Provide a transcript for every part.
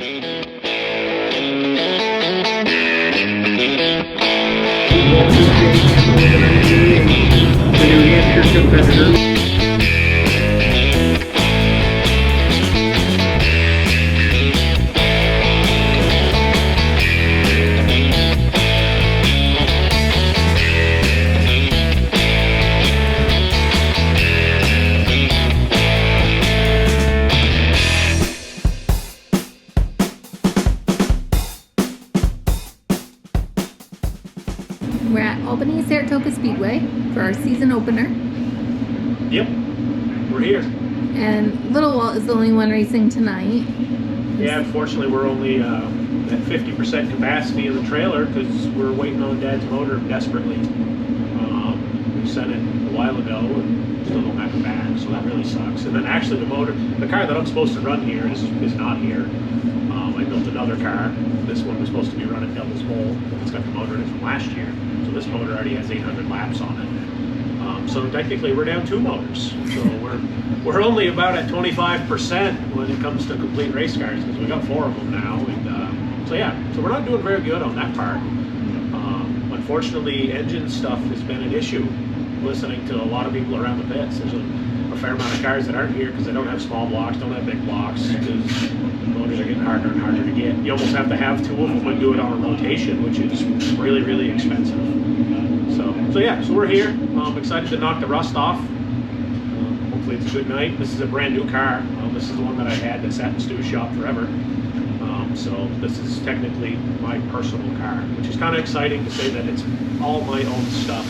The New Hampshire competitor. We're at Albany Saratoga Speedway for our season opener. Yep, we're here. And little Walt is the only one racing tonight. Yeah, unfortunately we're only at 50% capacity in the trailer because we're waiting on Dad's motor desperately. We sent it a while ago and still don't have it back, so that really sucks. And then actually the car that I'm supposed to run here is not here. I built another car. This one was supposed to be running Devil's Bowl. It's got the motor in it from last year. So this motor already has 800 laps on it. So technically we're down 2 motors. So we're only about at 25% when it comes to complete race cars because we got 4 of them now. And so yeah, so we're not doing very good on that part. Unfortunately, engine stuff has been an issue. Listening to a lot of people around the pits, there's a fair amount of cars that aren't here because they don't have small blocks, don't have big blocks, because motors are getting harder and harder to get. You almost have to have 2 of them and do it on a rotation, which is really, really expensive. So yeah, so we're here. I'm excited to knock the rust off. Hopefully it's a good night. This is a brand new car. This is the one that I had that sat in Stu's shop forever. So this is technically my personal car, which is kind of exciting to say that it's all my own stuff.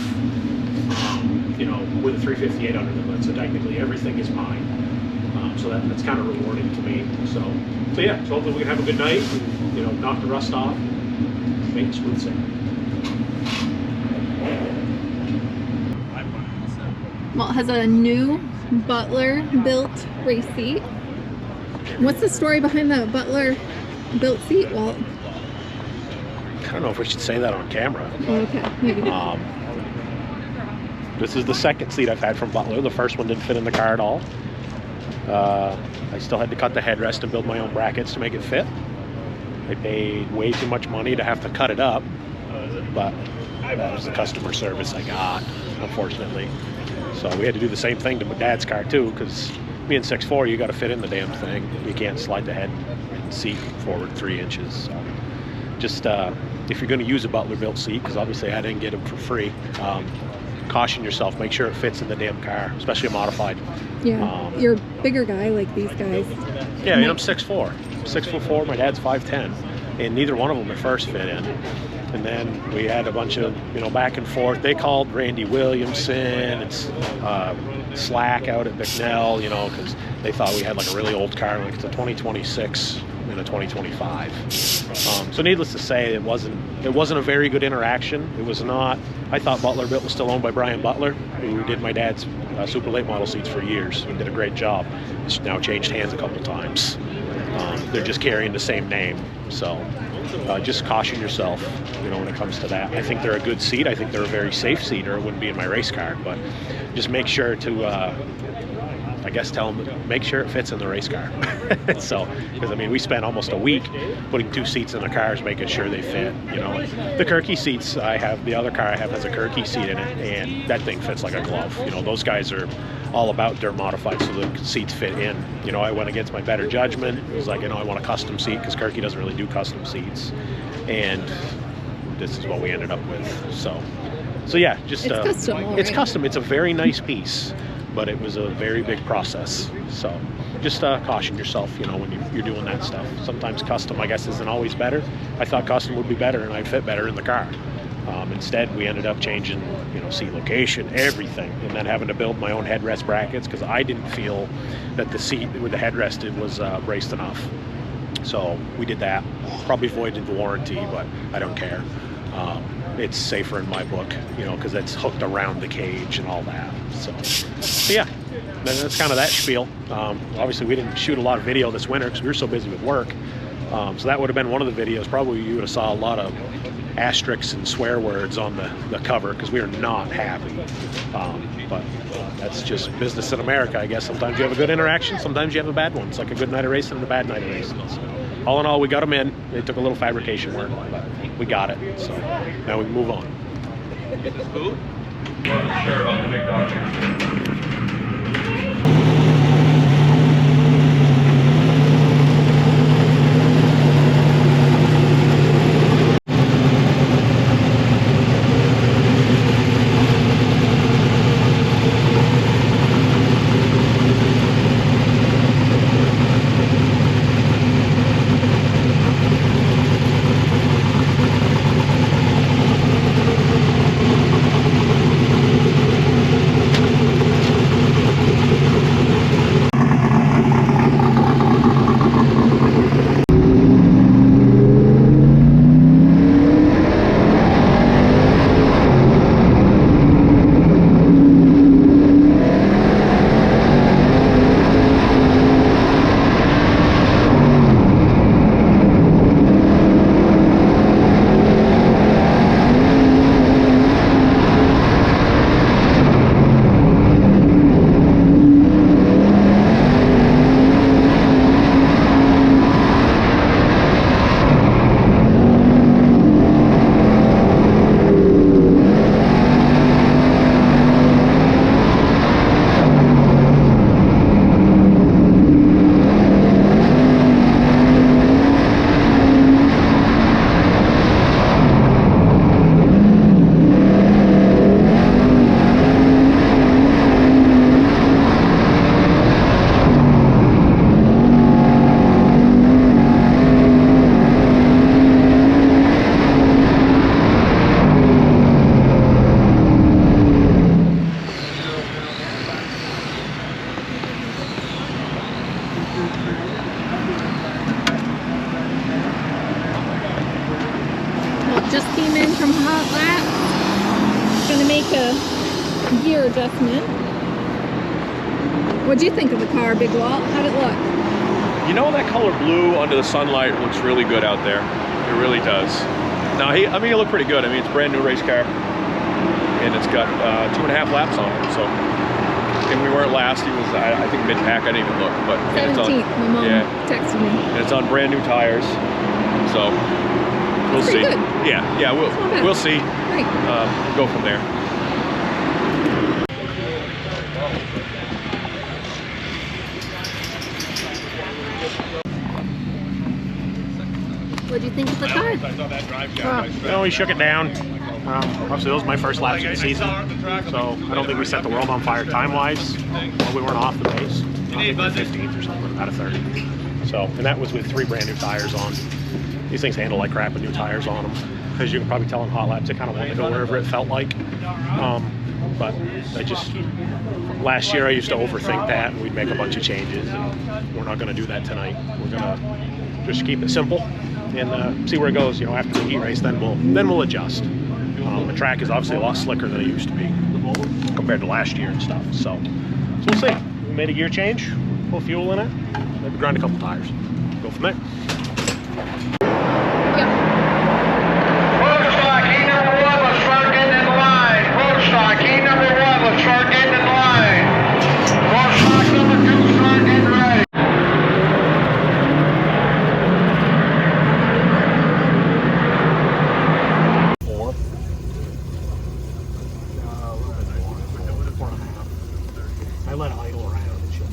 You know, with a 358 under the hood, so technically everything is mine. So that's kind of rewarding to me. So yeah, so hopefully we can have a good night and, you know, knock the rust off and make it smooth sailing. Walt has a new Butler built race seat. What's the story behind the Butler built seat, Walt? I don't know if we should say that on camera. Oh, okay, maybe not. This is the second seat I've had from Butler. The first one didn't fit in the car at all. I still had to cut the headrest and build my own brackets to make it fit. I paid way too much money to have to cut it up, but that was the customer service I got, unfortunately. So we had to do the same thing to my dad's car too, because being 6'4", you got to fit in the damn thing. You can't slide the head seat forward 3 inches. So just if you're going to use a Butler built seat, because obviously I didn't get them for free, caution yourself, make sure it fits in the damn car, especially a modified. Yeah, you're a bigger guy like these guys. Yeah, I mean, I'm 6'4", 6'4", my dad's 5'10", and neither one of them at first fit in. And then we had a bunch of, you know, back and forth. They called Randy Williamson, it's Slack out at Bicknell, you know, because they thought we had like a really old car, like it's a 2026 and a 2025. So needless to say, it wasn't a very good interaction. It was not. I thought Butler Built was still owned by Brian Butler, who did my dad's super late model seats for years and did a great job. It's now changed hands a couple times. They're just carrying the same name, so just caution yourself, you know, when it comes to that. I think they're a good seat. I think they're a very safe seat, or it wouldn't be in my race car. But just make sure to, I guess, tell them make sure it fits in the race car. So, because I mean, we spent almost a week putting 2 seats in the cars, making sure they fit. You know, the Kirky seats I have, the other car I have has a Kirky seat in it, and that thing fits like a glove. You know, those guys are all about their modified so the seats fit in. You know, I went against my better judgment. It was like, you know, I want a custom seat because Kirky doesn't really do custom seats, and this is what we ended up with. So yeah, just it's custom. It's custom. It's a very nice piece, but it was a very big process. So just caution yourself, you know, when you're doing that stuff. Sometimes custom, I guess, isn't always better. I thought custom would be better and I'd fit better in the car. Instead, we ended up changing, you know, seat location, everything, and then having to build my own headrest brackets because I didn't feel that the seat with the headrest was braced enough. So we did that. Probably voided the warranty, but I don't care. It's safer in my book, you know, because it's hooked around the cage and all that. So yeah, that's kind of that spiel. Obviously, we didn't shoot a lot of video this winter because we were so busy with work. So that would have been one of the videos. Probably you would have saw a lot of asterisks and swear words on the cover because we are not happy. But that's just business in America, I guess. Sometimes you have a good interaction, sometimes you have a bad one. It's like a good night of racing and a bad night of racing. So all in all, we got them in. They took a little fabrication work, but we got it. So now we can move on. Get this food? Wasn't sure about the big dog. Just came in from hot lap. Gonna make a gear adjustment. What'd you think of the car, Big Walt? How'd it look? You know, that color blue under the sunlight looks really good out there. It really does. Now, I mean, it looked pretty good. I mean, it's a brand new race car, and it's got 2.5 laps on it. So, and we weren't last. He was, I think, mid-pack. I didn't even look, but 17th. My mom texted me. And it's on brand new tires. So we'll see. Good. Yeah, we'll see. Right. Go from there. What'd you think of the car? You know, we shook it down. Obviously, that was my first lap of the season, so I don't think we set the world on fire time-wise. Well, we weren't off the pace. I think we were 15th or something out of 30. So, and that was with 3 brand new tires on. These things handle like crap with new tires on them. As you can probably tell in hot laps, it kind of wanted to go wherever it felt like. But I just, last year I used to overthink that, and we'd make a bunch of changes, and we're not going to do that tonight. We're going to just keep it simple and see where it goes. You know, after the heat race, then we'll adjust. The track is obviously a lot slicker than it used to be compared to last year and stuff. So we'll see. We made a gear change, put fuel in it, maybe grind a couple tires. Go from there. I let it idle around and shit.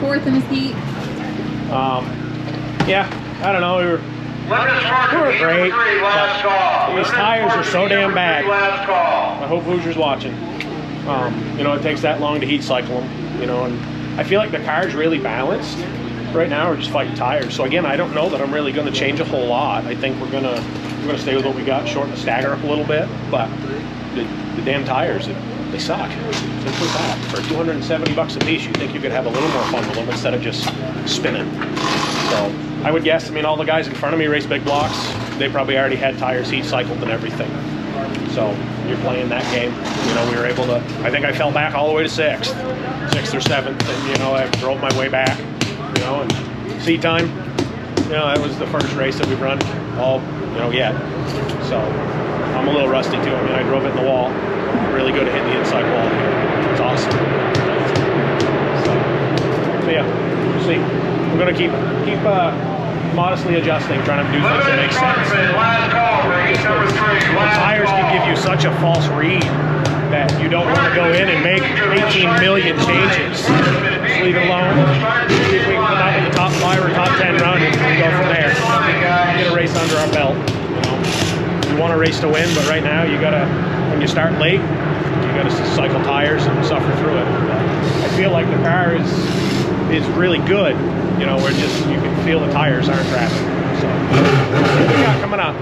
4th in his heat. Yeah, I don't know. We were great, but these tires are so damn bad. I hope Hoosier's watching. You know, it takes that long to heat cycle them, you know, and I feel like the car's really balanced. Right now we're just fighting tires. So again, I don't know that I'm really going to change a whole lot. I think we're gonna stay with what we got, shorten the stagger up a little bit, but the damn tires, they suck. Simply that. For $270 a piece, you think you could have a little more fun with them instead of just spinning. So I would guess, I mean, all the guys in front of me race big blocks. They probably already had tires heat cycled and everything. So you're playing that game. You know, we were able to, I think I fell back all the way to 6th or 7th, and you know, I drove my way back, you know, and seat time, you know, that was the first race that we've run all, you know, yet. So I'm a little rusty too. I mean, I drove it in the wall. Really good at hitting the inside wall here. It's awesome. So, but yeah, we'll see. We're gonna keep modestly adjusting, trying to do things that make sense. Tires can give you such a false read that you don't want to go in and make 18 million changes. Just leave it alone. See if we can come out with a top 5 or top 10 run and go from there. Get a race under our belt. You know, we want a race to win, but right now you gotta, when you start late, you gotta cycle tires and suffer through it. I feel like the car is really good. You know, we're just, you can feel the tires aren't trapping. So, what we got coming up?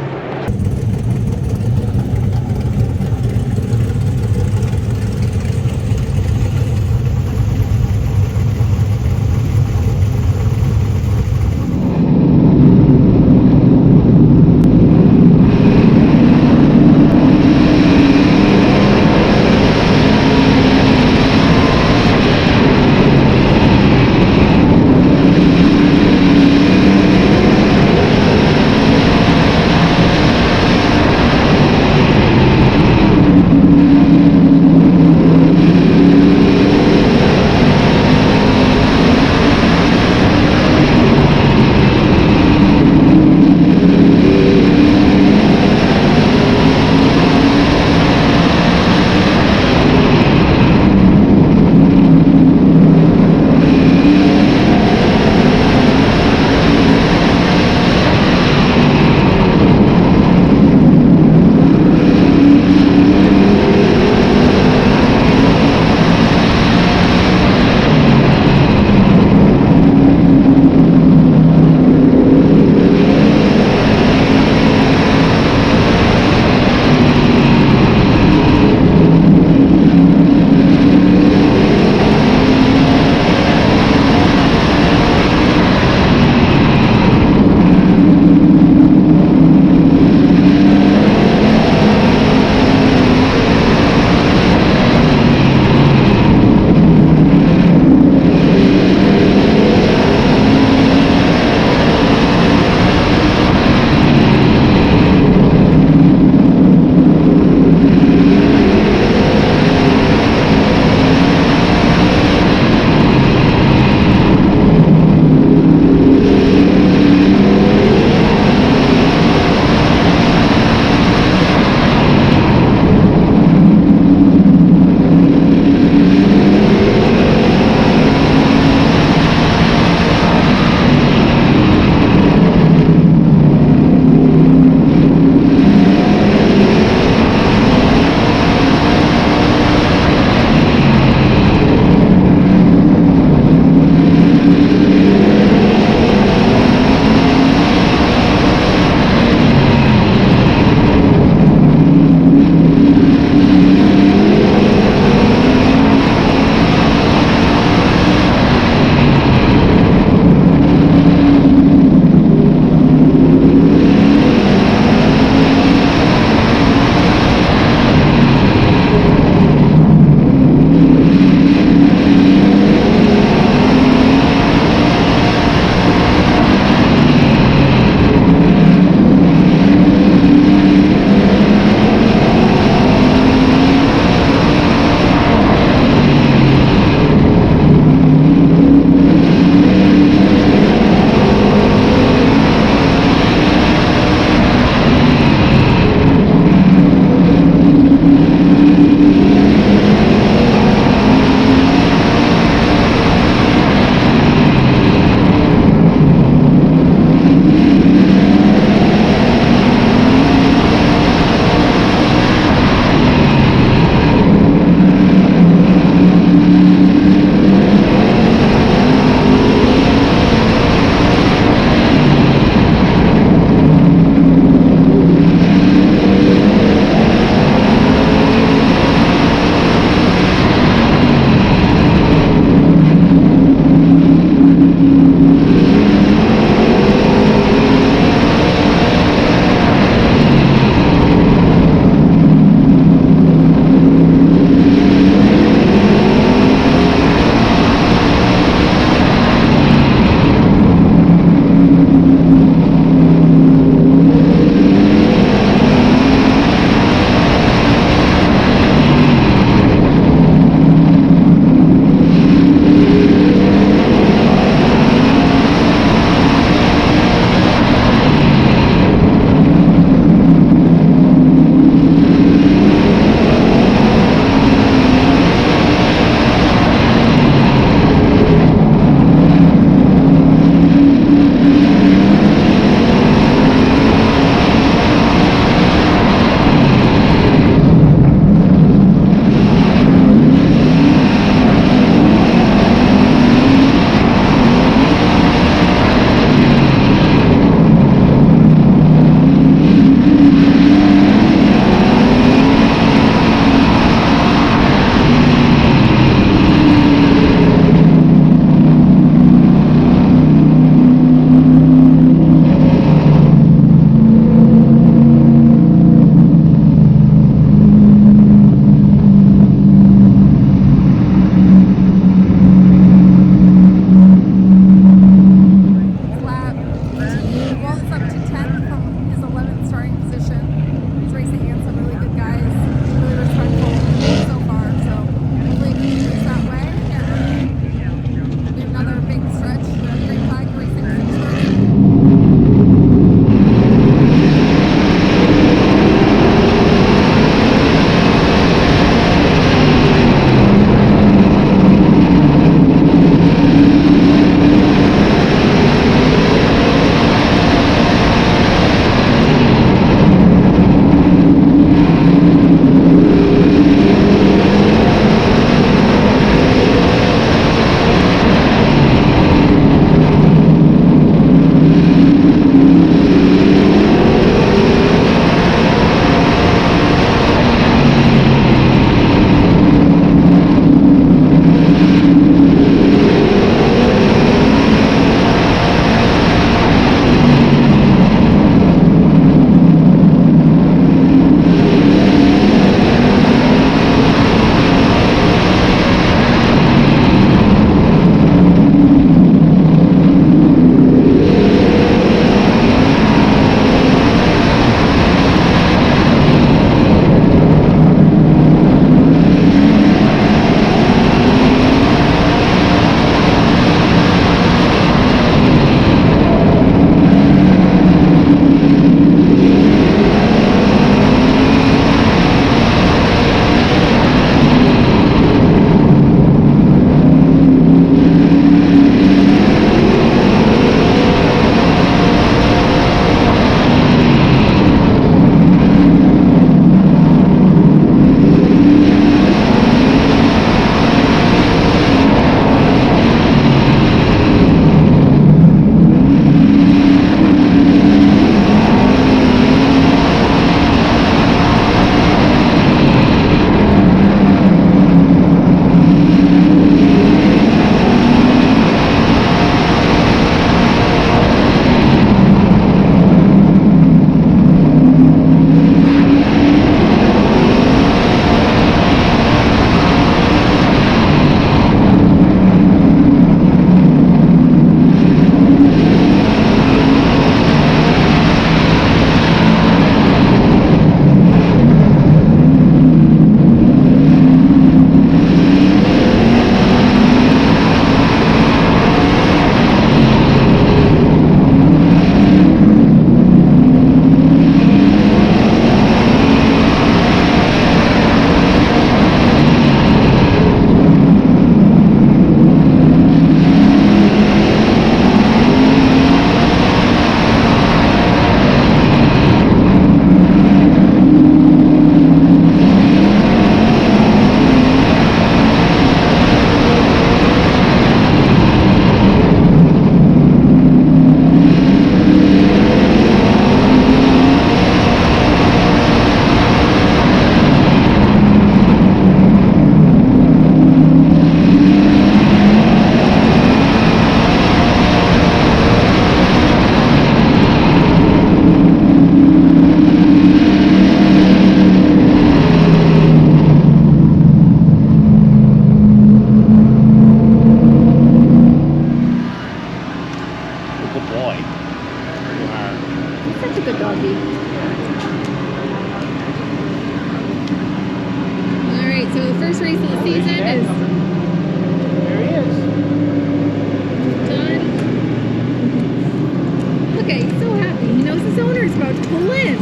owner's about to pull in.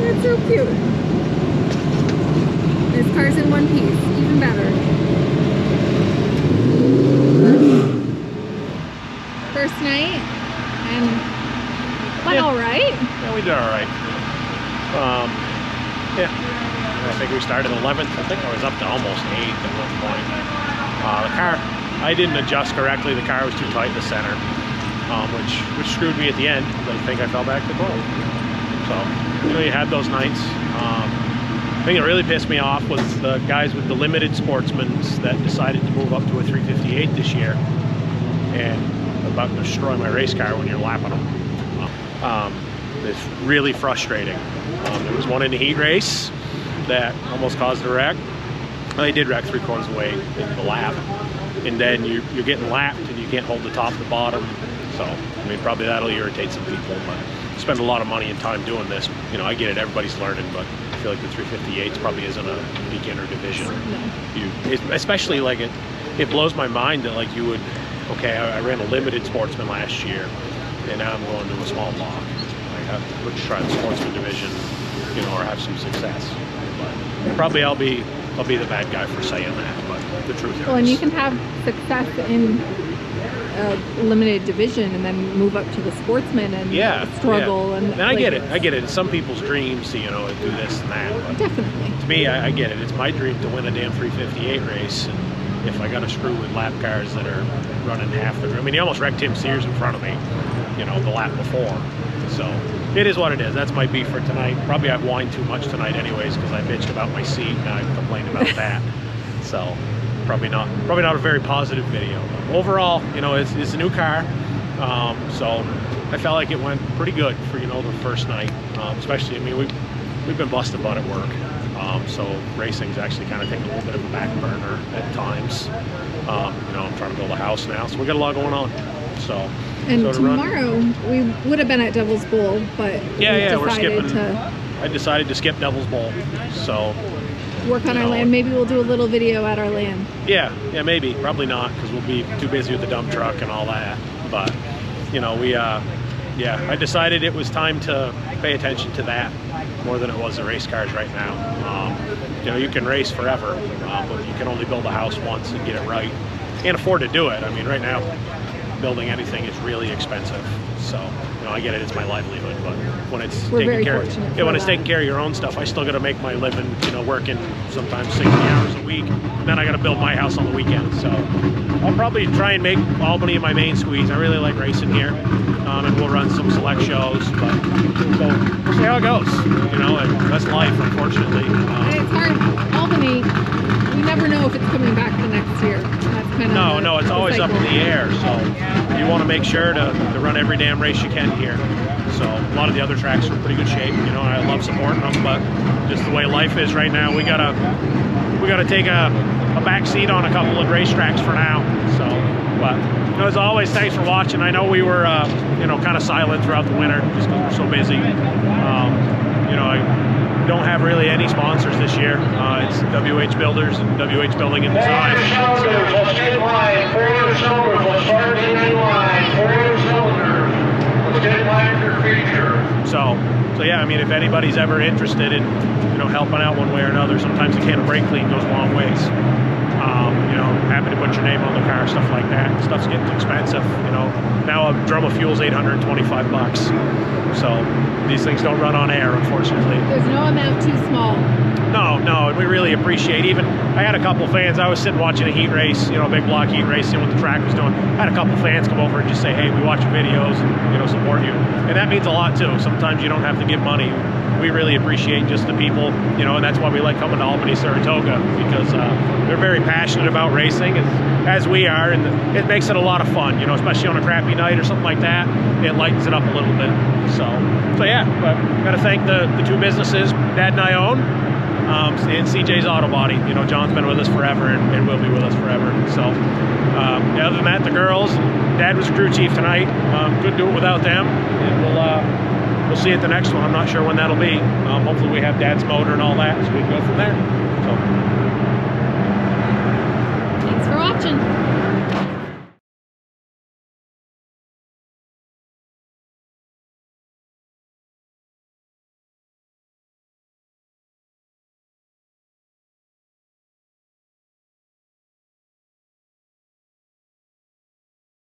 That's so cute. This car's in one piece, even better. First night, and went all right. Yeah, we did all right. Yeah, I think we started 11th. I think I was up to almost 8th at one point. The car, I didn't adjust correctly. The car was too tight in the center, which screwed me at the end. I think I fell back to 12th. So, you know, you had those nights. The thing that really pissed me off was the guys with the limited sportsmans that decided to move up to a 358 this year and about to destroy my race car when you're lapping them. It's really frustrating. There was one in the heat race that almost caused a wreck. Well, they did wreck 3/4 of the way into the lap, and then you're getting lapped and you can't hold the top to bottom. So, I mean, probably that'll irritate some people, but spend a lot of money and time doing this. You know, I get it, everybody's learning, but I feel like the 358s probably isn't a beginner division. Especially like it blows my mind that like you would, okay, I ran a limited sportsman last year, and now I'm going to a small block. Like, let's try the sportsman division, you know, or have some success. But probably I'll be the bad guy for saying that, but the truth is. Well, and you can have success in a limited division and then move up to the sportsman and struggle. Yeah. And I get it. I get it. It's some people's dreams, you know, do this and that. But definitely. To me, I get it. It's my dream to win a damn 358 race. And if I got to screw with lap cars that are running half the... I mean, he almost wrecked Tim Sears in front of me, you know, the lap before. So it is what it is. That's my beef for tonight. Probably I've whined too much tonight anyways because I bitched about my seat and I complained about that. So probably not a very positive video. But overall, you know, it's a new car. So I felt like it went pretty good for, you know, the first night. Especially, I mean, we've been busted butt at work. So racing's actually kind of taking a little bit of a back burner at times. You know, I'm trying to build a house now, so we got a lot going on. So and tomorrow we would have been at Devil's Bowl, but we're skipping. I decided to skip Devil's Bowl, so work on our land. Maybe we'll do a little video at our land. Yeah, maybe. Probably not, because we'll be too busy with the dump truck and all that. But you know, I decided it was time to pay attention to that more than it was the race cars right now. You know, you can race forever, but you can only build a house once and get it right. Can't afford to do it. I mean, right now, building anything is really expensive. So, you know, I get it, it's my livelihood, but when it's taking care of your own stuff, I still got to make my living, you know, working sometimes 60 hours a week. And then I got to build my house on the weekend. So I'll probably try and make Albany my main squeeze. I really like racing here, and we'll run some select shows, but we'll see how it goes. You know, and that's life, unfortunately. It's hard. Albany, you never know if it's coming back the next year. That's kind of no, it's always up in the air. So you want to make sure to run every damn race you can here. So a lot of the other tracks are in pretty good shape, you know, and I love supporting them, but just the way life is right now, we gotta take a back seat on a couple of racetracks for now. So, but you know, as always, thanks for watching. I know we were you know, kind of silent throughout the winter just because we're so busy. You know, I don't have really any sponsors this year. It's WH Builders and WH Building and Design. Let's get in line. 4 cylinders. Let's start in line. 4 cylinders. Let's get in line for feature. So yeah, I mean, if anybody's ever interested in, you know, helping out one way or another, sometimes a can of brake clean goes a long ways. You know, happy to put your name on the car, stuff like that. Stuff's getting expensive, you know. Now a drum of fuel is $825. So these things don't run on air, unfortunately. There's no amount too small. No, and we really appreciate. Even I had a couple fans. I was sitting watching a heat race, you know, a big block heat race, seeing what the track was doing. I had a couple fans come over and just say, "Hey, we watch your videos and, you know, support you," and that means a lot too. Sometimes you don't have to give money. We really appreciate just the people, you know, and that's why we like coming to Albany-Saratoga, because they're very passionate about racing, as we are, and it makes it a lot of fun, you know, especially on a crappy night or something like that. It lightens it up a little bit. So yeah, but got to thank the two businesses Dad and I own, and CJ's Auto Body. You know, John's been with us forever and will be with us forever. So other than that, the girls, Dad was crew chief tonight. Couldn't do it without them, and we'll see you at the next one. I'm not sure when that'll be. Hopefully we have Dad's motor and all that, so we can go from there. So Thanks for watching.